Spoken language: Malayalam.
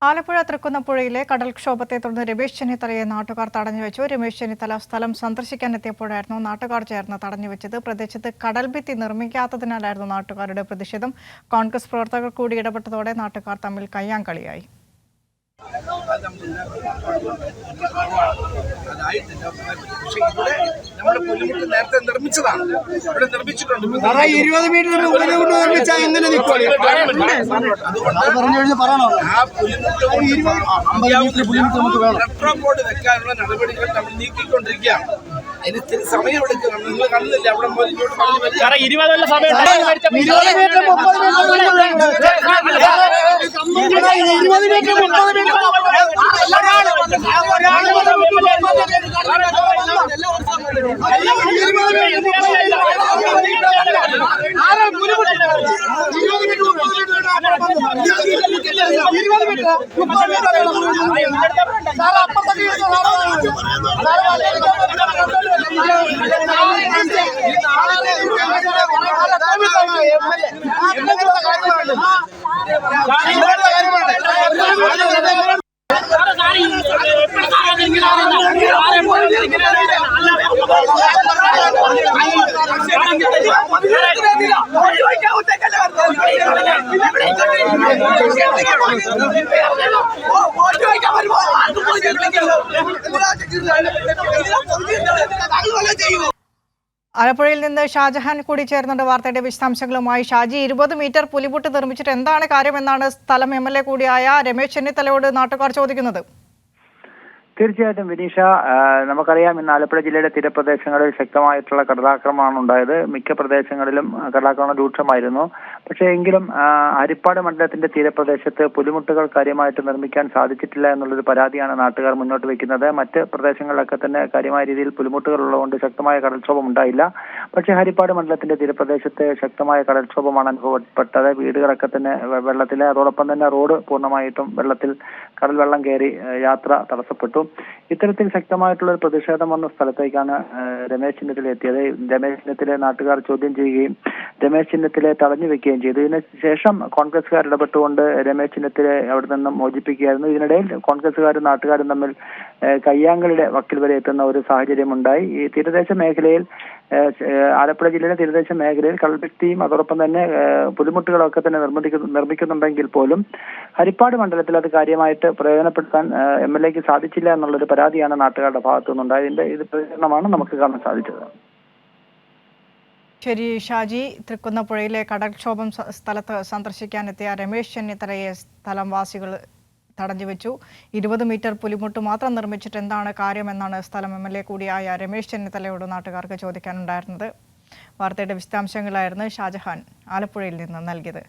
ആലപ്പുഴ തൃക്കുന്നപ്പുഴയിലെ കടൽക്ഷോഭത്തെ തുടർന്ന് രമേശ് ചെന്നിത്തലയെ നാട്ടുകാർ തടഞ്ഞുവെച്ചു. രമേശ് ചെന്നിത്തല സ്ഥലം സന്ദർശിക്കാനെത്തിയപ്പോഴായിരുന്നു നാട്ടുകാർ ചേർന്ന് തടഞ്ഞുവെച്ചത്. പ്രദേശത്ത് കടൽഭിത്തി നിർമ്മിക്കാത്തതിനാലായിരുന്നു നാട്ടുകാരുടെ പ്രതിഷേധം. കോൺഗ്രസ് പ്രവർത്തകർ കൂടി ഇടപെട്ടതോടെ നാട്ടുകാർ തമ്മിൽ കയ്യാങ്കളിയായി. നേരത്തെ നിർമ്മിച്ചതാണ്, ഇവിടെ നിർമ്മിച്ചിട്ടുണ്ട്. 20 മീറ്റർ നിർമ്മിച്ചാൽ എങ്ങനെ റെട്രോപോഡ് വെക്കാനുള്ള നടപടികൾ നമ്മൾ നീക്കിക്കൊണ്ടിരിക്കുകയാണ്. അതിന് ഇത്തിരി സമയമെടുക്കണം. നിങ്ങൾ കണ്ടില്ല അവിടെ മുതൽ ഇങ്ങോട്ട് ആലപ്പുഴയിൽ നിന്ന് ഷാജഹാൻ കൂടി ചേർന്നുണ്ട് വാർത്തയുടെ വിശദാംശങ്ങളുമായി. ഷാജി, 20 മീറ്റർ പുലിമുട്ട് നിർമ്മിച്ചിട്ട് എന്താണ് കാര്യമെന്നാണ് സ്ഥലം MLA കൂടിയായ രമേശ് ചെന്നിത്തലയോട് നാട്ടുകാർ ചോദിക്കുന്നത്? തീർച്ചയായിട്ടും വിനീഷ, നമുക്കറിയാം ഇന്ന് ആലപ്പുഴ ജില്ലയുടെ തീരപ്രദേശങ്ങളിൽ ശക്തമായിട്ടുള്ള കടലാക്രമണമാണ് ഉണ്ടായത്. മിക്ക പ്രദേശങ്ങളിലും കടലാക്രമണം രൂക്ഷമായിരുന്നു. പക്ഷേ എങ്കിലും ഹരിപ്പാട് മണ്ഡലത്തിന്റെ തീരപ്രദേശത്ത് പുലിമുട്ടുകൾ കാര്യമായിട്ട് നിർമ്മിക്കാൻ സാധിച്ചിട്ടില്ല എന്നുള്ളൊരു പരാതിയാണ് നാട്ടുകാർ മുന്നോട്ട് വെക്കുന്നത്. മറ്റ് പ്രദേശങ്ങളിലൊക്കെ തന്നെ കാര്യമായ രീതിയിൽ പുലിമുട്ടുകൾ ഉള്ളതുകൊണ്ട് ശക്തമായ കടൽക്ഷോഭം ഉണ്ടായില്ല. പക്ഷേ ഹരിപ്പാട് മണ്ഡലത്തിന്റെ തീരപ്രദേശത്ത് ശക്തമായ കടൽക്ഷോഭമാണ് അനുഭവപ്പെട്ടത്. വീടുകളൊക്കെ തന്നെ വെള്ളത്തിൽ, അതോടൊപ്പം തന്നെ റോഡ് പൂർണ്ണമായിട്ടും വെള്ളത്തിൽ, കടൽ വെള്ളം കയറി യാത്ര തടസ്സപ്പെട്ടു. ഇത്തരത്തിൽ ശക്തമായിട്ടുള്ള ഒരു പ്രതിഷേധം വന്ന സ്ഥലത്തേക്കാണ് രമേശ് ചെന്നിത്തല എത്തിയത്. രമേശ് ചെന്നിത്തലയെ നാട്ടുകാർ ചോദ്യം ചെയ്യുകയും രമേശ് ചെന്നിത്തലയെ തടഞ്ഞു വെക്കുകയും ചെയ്തു. ഇതിന് ശേഷം കോൺഗ്രസുകാർ ഇടപെട്ടുകൊണ്ട് രമേശ് ചെന്നിത്തലയെ അവിടെ നിന്നും മോചിപ്പിക്കുകയായിരുന്നു. ഇതിനിടയിൽ കോൺഗ്രസുകാരും നാട്ടുകാരും തമ്മിൽ കയ്യാങ്കളിയുടെ വക്കിൽ വരെ എത്തുന്ന ഒരു സാഹചര്യം ഉണ്ടായി. ഈ തീരദേശ മേഖലയിൽ, ആലപ്പുഴ ജില്ലയിലെ തീരദേശ മേഖലയിൽ കടൽഭിത്തിയും അതോടൊപ്പം തന്നെ പുലിമുട്ടുകളൊക്കെ തന്നെ നിർമ്മിക്കുന്നുണ്ടെങ്കിൽ പോലും ഹരിപ്പാട് മണ്ഡലത്തിൽ അത് കാര്യമായിട്ട് പ്രയോജനപ്പെടുത്താൻ MLAക്ക് സാധിച്ചില്ല എന്നുള്ളൊരു പരാതിയാണ് നാട്ടുകാരുടെ ഭാഗത്തു നിന്നുണ്ടായതിന്റെ ഇത് പ്രതികരണമാണ് നമുക്ക് കാണാൻ സാധിച്ചത്. ശരി ഷാജി, തൃക്കുന്നപ്പുഴയിലെ കടൽക്ഷോഭം സ്ഥലത്ത് സന്ദർശിക്കാനെത്തിയ രമേശ് ചെന്നിത്തലയെ സ്ഥലംവാസികൾ തടഞ്ഞുവെച്ചു. 20 മീറ്റർ പുലിമുട്ട് മാത്രം നിർമ്മിച്ചിട്ട് എന്താണ് കാര്യമെന്നാണ് സ്ഥലം MLA കൂടിയായ രമേശ് ചെന്നിത്തലയോട് നാട്ടുകാർക്ക് ചോദിക്കാനുണ്ടായിരുന്നത്. വാർത്തയുടെ വിശദാംശങ്ങളായിരുന്നു ഷാജഹാൻ ആലപ്പുഴയിൽ നിന്ന് നൽകിയത്.